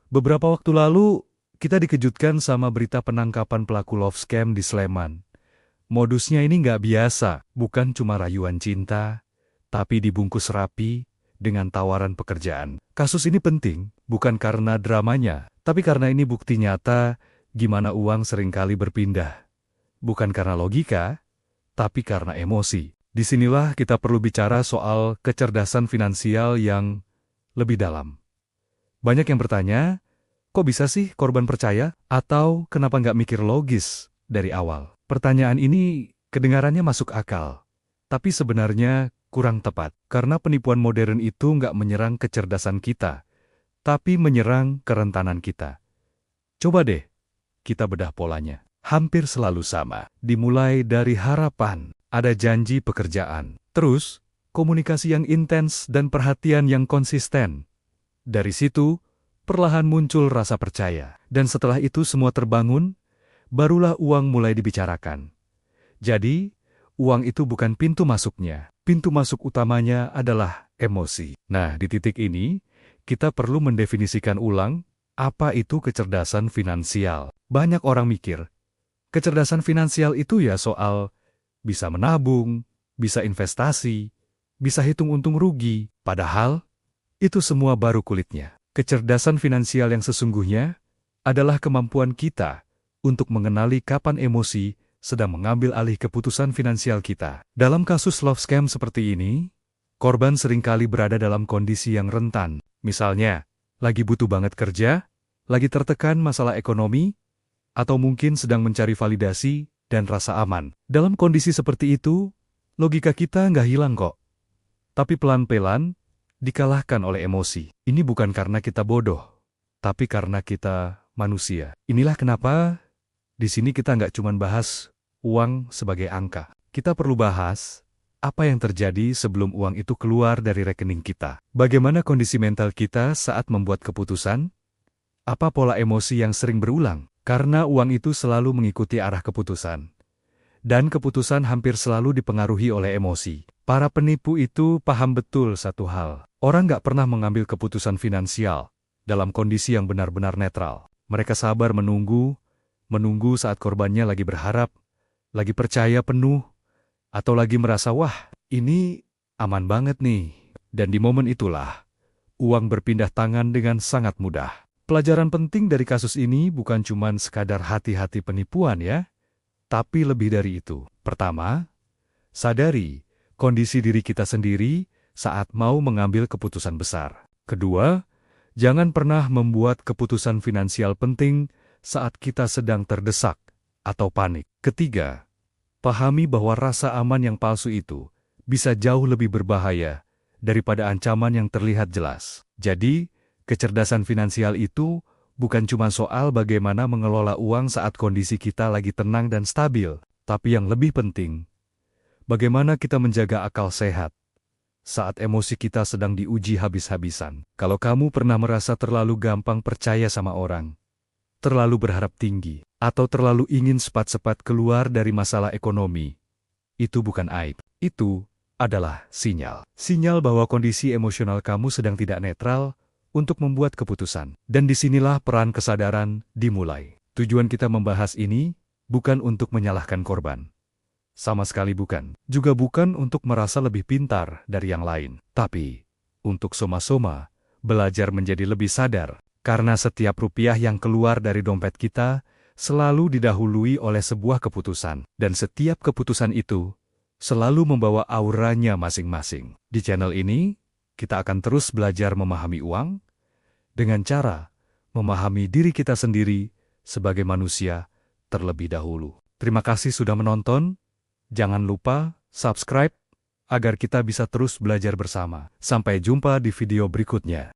Beberapa waktu lalu, kita dikejutkan sama berita penangkapan pelaku love scam di Sleman. Modusnya ini nggak biasa, bukan cuma rayuan cinta, tapi dibungkus rapi dengan tawaran pekerjaan. Kasus ini penting, bukan karena dramanya, tapi karena ini bukti nyata gimana uang seringkali berpindah. Bukan karena logika, tapi karena emosi. Disinilah kita perlu bicara soal kecerdasan finansial yang lebih dalam. Banyak yang bertanya, kok bisa sih korban percaya? Atau kenapa nggak mikir logis dari awal? Pertanyaan ini kedengarannya masuk akal, tapi sebenarnya kurang tepat. Karena penipuan modern itu nggak menyerang kecerdasan kita, tapi menyerang kerentanan kita. Coba deh, kita bedah polanya. Hampir selalu sama. Dimulai dari harapan, ada janji pekerjaan. Terus, komunikasi yang intens dan perhatian yang konsisten. Dari situ, perlahan muncul rasa percaya. Dan setelah itu semua terbangun, barulah uang mulai dibicarakan. Jadi, uang itu bukan pintu masuknya. Pintu masuk utamanya adalah emosi. Nah, di titik ini, kita perlu mendefinisikan ulang apa itu kecerdasan finansial. Banyak orang mikir, kecerdasan finansial itu ya soal bisa menabung, bisa investasi, bisa hitung untung rugi. Padahal, itu semua baru kulitnya. Kecerdasan finansial yang sesungguhnya adalah kemampuan kita untuk mengenali kapan emosi sedang mengambil alih keputusan finansial kita. Dalam kasus love scam seperti ini, korban seringkali berada dalam kondisi yang rentan. Misalnya, lagi butuh banget kerja, lagi tertekan masalah ekonomi, atau mungkin sedang mencari validasi dan rasa aman. Dalam kondisi seperti itu, logika kita nggak hilang kok. Tapi pelan-pelan, dikalahkan oleh emosi. Ini bukan karena kita bodoh, tapi karena kita manusia. Inilah kenapa di sini kita nggak cuma bahas uang sebagai angka. Kita perlu bahas apa yang terjadi sebelum uang itu keluar dari rekening kita. Bagaimana kondisi mental kita saat membuat keputusan? Apa pola emosi yang sering berulang? Karena uang itu selalu mengikuti arah keputusan. Dan keputusan hampir selalu dipengaruhi oleh emosi. Para penipu itu paham betul satu hal. Orang nggak pernah mengambil keputusan finansial dalam kondisi yang benar-benar netral. Mereka sabar menunggu saat korbannya lagi berharap, lagi percaya penuh, atau lagi merasa, wah, ini aman banget nih. Dan di momen itulah, uang berpindah tangan dengan sangat mudah. Pelajaran penting dari kasus ini bukan cuma sekadar hati-hati penipuan ya, tapi lebih dari itu. Pertama, sadari kondisi diri kita sendiri saat mau mengambil keputusan besar. Kedua, jangan pernah membuat keputusan finansial penting saat kita sedang terdesak atau panik. Ketiga, pahami bahwa rasa aman yang palsu itu bisa jauh lebih berbahaya daripada ancaman yang terlihat jelas. Jadi, kecerdasan finansial itu bukan cuma soal bagaimana mengelola uang saat kondisi kita lagi tenang dan stabil, tapi yang lebih penting, bagaimana kita menjaga akal sehat saat emosi kita sedang diuji habis-habisan. Kalau kamu pernah merasa terlalu gampang percaya sama orang, terlalu berharap tinggi, atau terlalu ingin cepat-cepat keluar dari masalah ekonomi, itu bukan aib. Itu adalah sinyal. Sinyal bahwa kondisi emosional kamu sedang tidak netral untuk membuat keputusan. Dan disinilah peran kesadaran dimulai. Tujuan kita membahas ini bukan untuk menyalahkan korban. Sama sekali bukan. Juga bukan untuk merasa lebih pintar dari yang lain. Tapi, untuk soma-soma, belajar menjadi lebih sadar. Karena setiap rupiah yang keluar dari dompet kita selalu didahului oleh sebuah keputusan. Dan setiap keputusan itu selalu membawa auranya masing-masing. Di channel ini, kita akan terus belajar memahami uang dengan cara memahami diri kita sendiri sebagai manusia terlebih dahulu. Terima kasih sudah menonton. Jangan lupa subscribe agar kita bisa terus belajar bersama. Sampai jumpa di video berikutnya.